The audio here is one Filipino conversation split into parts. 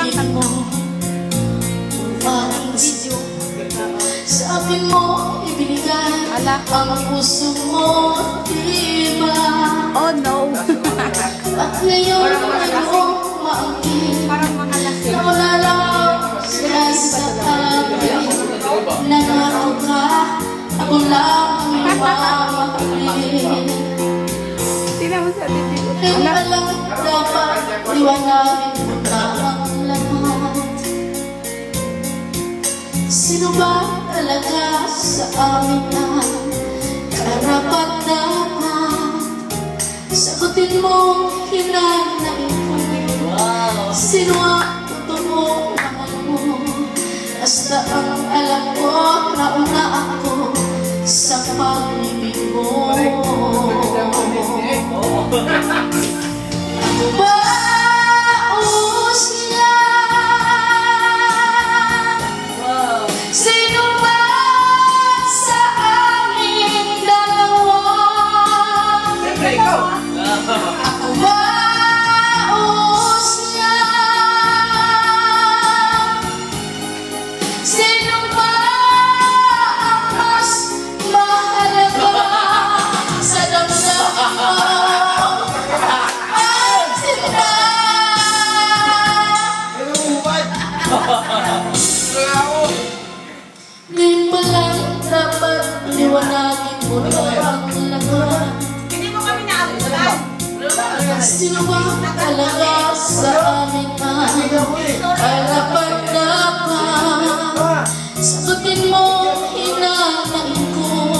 pag-ibig mo. Ang video sa akin mo ibinigay ang puso mo, diba? Oh no. At ngayon ayong maangkin na wala lang sila sa akin. Nangako ka, ako lang ang mamahalin. Tingnan mo sa video. Kaya alam dapat liwanagin mo na ang lahat. Sino ba talaga sa amin na karapat-dapat? Sagutin mo, hinanain ko. Sino ang totoo mahal mo? Basta ang alam ko, nauna ako sa pag-ibig mo. Ako ba o siya? Sino ba sa aming dalawa? Ako ba o siya? Sino ba ang mas mahalaga sa damdamin mo? At sila ngayon pa lang dapat liwanagin mo na ang lahat. Hindi mo kami naabutan. Sino ba talaga sa amin ay karapat-dapat? Sagutin mo, hinanain ko.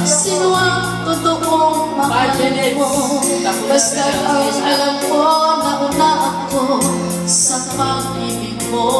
Sino ang totoong mahalin mo? Basta ang alam ko, nauna ako sa pag-ibig mo.